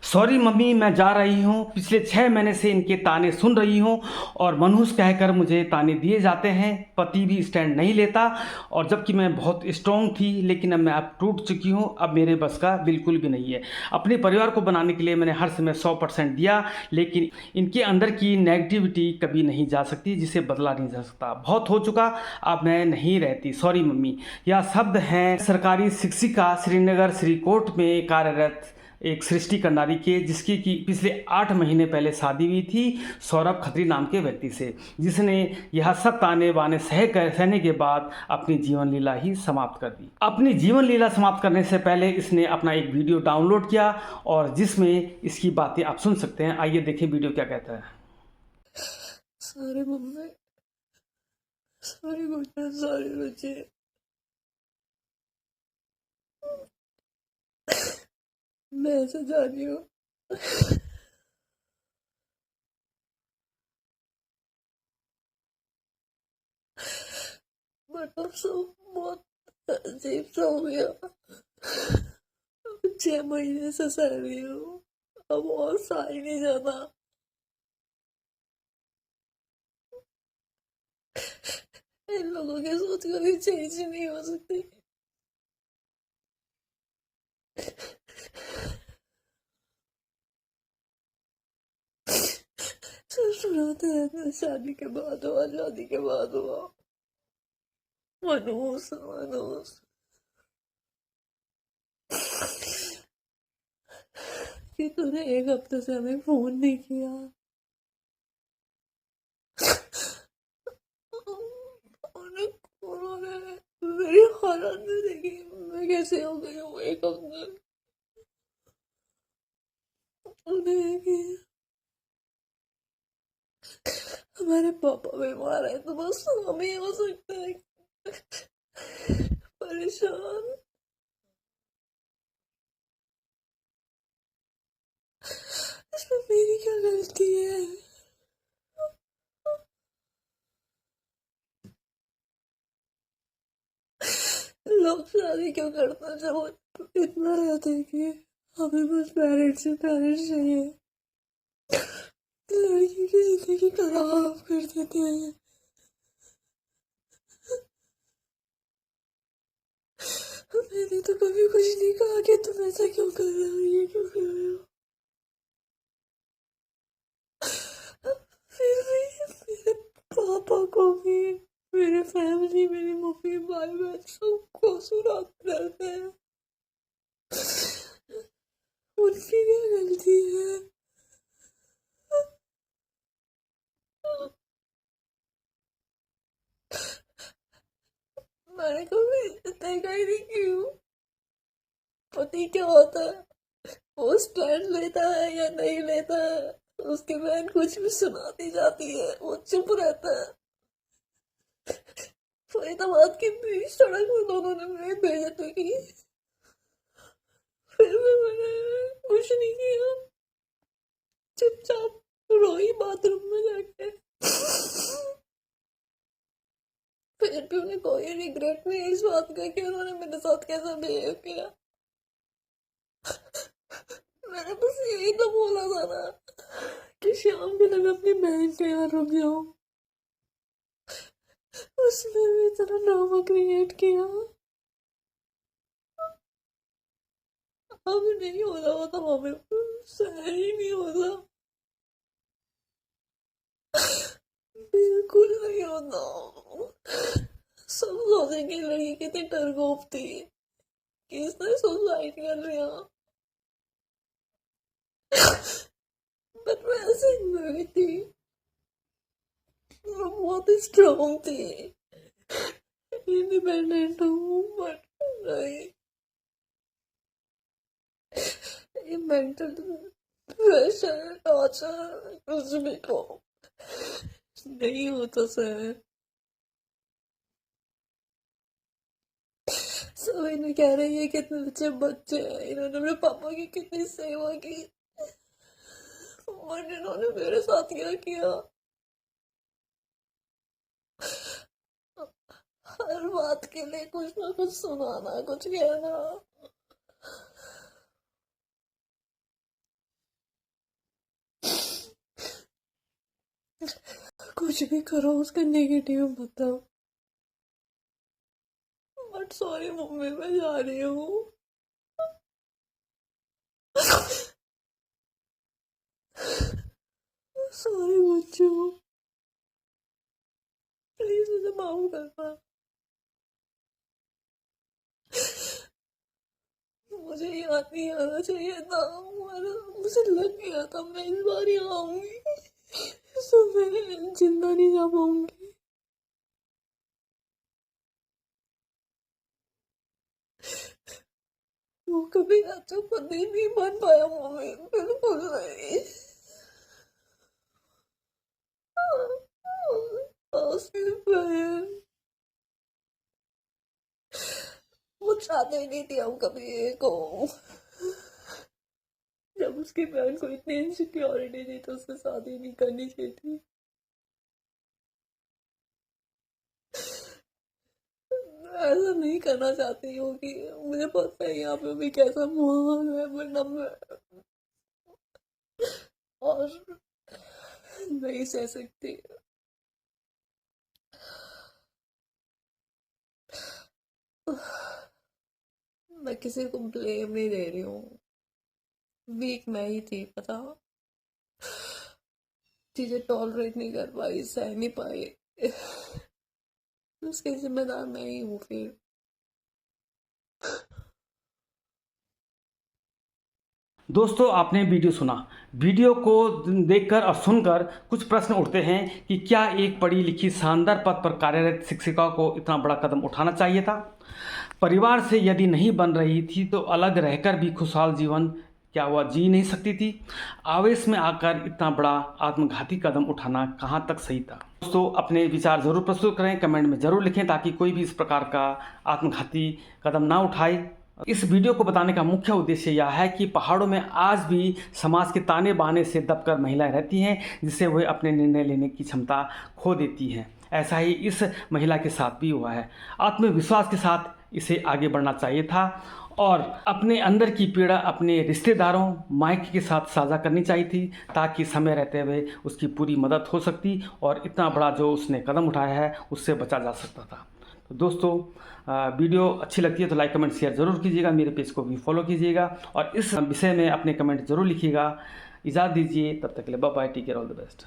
Sorry mummy, मैं जा रही हूँ। पिछले 6 महीने से इनके ताने सुन रही हूँ और मनहूस कहकर मुझे ताने दिए जाते हैं। पति भी स्टैंड नहीं लेता और जबकि मैं बहुत स्ट्रांग थी, लेकिन अब मैं टूट चुकी हूँ। अब मेरे बस का बिल्कुल भी नहीं है। अपने परिवार को बनाने के लिए मैंने हर समय 100% दिया, लेकिन इनके अंदर की नेगेटिविटी कभी नहीं जा सकती, जिसे बदला नहीं जा सकता। बहुत हो चुका, अब मैं नहीं रहती। Sorry mummy. यह शब्द हैं सरकारी शिक्षिका श्रीनगर श्रीकोट में कार्यरत एक सृष्टि करनारी के, जिसकी कि पिछले 8 महीने पहले शादी हुई थी सौरभ खत्री नाम के व्यक्ति से, जिसने यह सब ताने बाने सहने के बाद अपनी जीवन लीला ही समाप्त कर दी। अपनी जीवन लीला समाप्त करने से पहले इसने अपना एक वीडियो डाउनलोड किया और जिसमें इसकी बातें आप सुन सकते हैं। आइए देखें वीडियो क्या कहता है। सॉरी मम्मी, सॉरी बेटा, सॉरी मुझे। मैं ऐसे जा रही हूँ। बट अब सब बहुत अजीब सा हो गया। अब 6 महीने से सह रही हूँ, अब और सहा ही नहीं जाता। इन लोगों की सोच कभी चेंज ही नहीं हो सकती। सब सुनाते रहते हैं शादी के बाद हुआ, शादी के बाद हुआ। मनहूस मनहूस। कि तूने 1 हफ्ते से हमें फोन नहीं किया। उन्होंने मेरी हालत नहीं देखी, मैं कैसे हो गई हूँ 1 हफ्ते। उन्हें कि हमारे पापा बीमार है तो बस हम ही हो सकते हैं परेशान। इसमें मेरी क्या गलती है? लोग शादी क्यों करते हैं जब वो इतना रहते हैं कि हमें बस पेरेंट्स से पेरेंट्स चाहिए, लड़की की जिंदगी खराब कर देते हैं। मैंने तो कभी कुछ नहीं कहा कि तुम ऐसा क्यों कर रहे हो, ये क्यों कर रहे हो। फिर भी मेरे पापा को भी, मेरे फैमिली, मेरी मम्मी भाई बहन सबको सुनाते रहते हैं। उनकी क्या गलती है? मैंने कभी देखा ही नहीं क्यों पति क्या होता है, वो स्टैंड लेता है या नहीं लेता है। उसकी बहन कुछ भी सुनाती जाती है, वो चुप रहता है। फरीदाबाद के बीच सड़क में दोनों ने मेरी बेइज्जती की, फिर भी मैंने कुछ नहीं किया, चुपचाप रोई बाथरूम में जाके। फिर भी उन्हें कोई रिग्रेट नहीं इस बात का कि उन्होंने मेरे साथ कैसा बिहेव किया। मैंने बस यही तो बोला था ना कि शाम के लिए मैं अपनी बहन के यहाँ रुक जाऊं, उसने भी इतना ड्रामा क्रिएट किया। अब नहीं हो रहा था, हमें सह ही नहीं होता, बिल्कुल नहीं होता। सब सोचेंगे लड़की कितनी डरपोक थी कि इसने सुसाइड कर लिया, बट मैं ऐसे नहीं थी। मैं बहुत स्ट्रांग थी, इंडिपेंडेंट हूँ, बट नहीं, ये मेंटल प्रेशर टॉर्चर कुछ भी को नहीं होता सर। सब इन्हें कह रही है कितने अच्छे बच्चे हैं, इन्होंने मेरे पापा की कितनी सेवा की, बट इन्होंने मेरे साथ क्या किया। हर बात के लिए कुछ ना कुछ सुनाना, कुछ कहना। कुछ भी करो उसका नेगेटिव बताओ। बट सॉरी मम्मी, मैं जा रही हूँ। सॉरी बच्चों, प्लीज मुझे माफ करना। मुझे याद नहीं आना चाहिए था, मुझे लग गया था मैं इस बार यहाँ आऊंगी, तो मैं जिंदा नहीं जा पाऊंगी। वो कभी अच्छा पति नहीं बन पाया मम्मी, बिल्कुल नहीं। सिर्फ बहन, वो चाहते नहीं थी हम कभी को। जब उसकी बहन को इतनी इनसिक्योरिटी थी तो उससे शादी नहीं करनी चाहिए थी। ऐसा नहीं करना चाहती हूँ कि मुझे पता है यहाँ पे भी कैसा माहौल है, वरना मैं और नहीं सह सकती। मैं किसी को ब्लेम नहीं दे रही हूँ, वीक मैं ही थी, पता। चीजें टॉलरेट नहीं कर पाई, सह नहीं पाई, उसके जिम्मेदार मैं ही हूँ फिर। दोस्तों, आपने वीडियो सुना। वीडियो को देखकर और सुनकर कुछ प्रश्न उठते हैं कि क्या एक पढ़ी लिखी शानदार पद पर कार्यरत शिक्षिका को इतना बड़ा कदम उठाना चाहिए था? परिवार से यदि नहीं बन रही थी तो अलग रहकर भी खुशहाल जीवन क्या वह जी नहीं सकती थी? आवेश में आकर इतना बड़ा आत्मघाती कदम उठाना कहाँ तक सही था? दोस्तों, अपने विचार जरूर प्रस्तुत करें, कमेंट में जरूर लिखें ताकि कोई भी इस प्रकार का आत्मघाती कदम ना उठाए। इस वीडियो को बताने का मुख्य उद्देश्य यह है कि पहाड़ों में आज भी समाज के ताने बाने से दबकर महिलाएं रहती हैं, जिससे वह अपने निर्णय लेने की क्षमता खो देती हैं। ऐसा ही इस महिला के साथ भी हुआ है। आत्मविश्वास के साथ इसे आगे बढ़ना चाहिए था और अपने अंदर की पीड़ा अपने रिश्तेदारों, मायके के साथ साझा करनी चाहिए थी, ताकि समय रहते हुए उसकी पूरी मदद हो सकती और इतना बड़ा जो उसने कदम उठाया है उससे बचा जा सकता था। तो दोस्तों, वीडियो अच्छी लगती है तो लाइक कमेंट शेयर ज़रूर कीजिएगा, मेरे पेज को भी फॉलो कीजिएगा और इस विषय में अपने कमेंट ज़रूर लिखिएगा। इजाज़त दीजिए, तब तक के लिए bye bye, take care, all the best.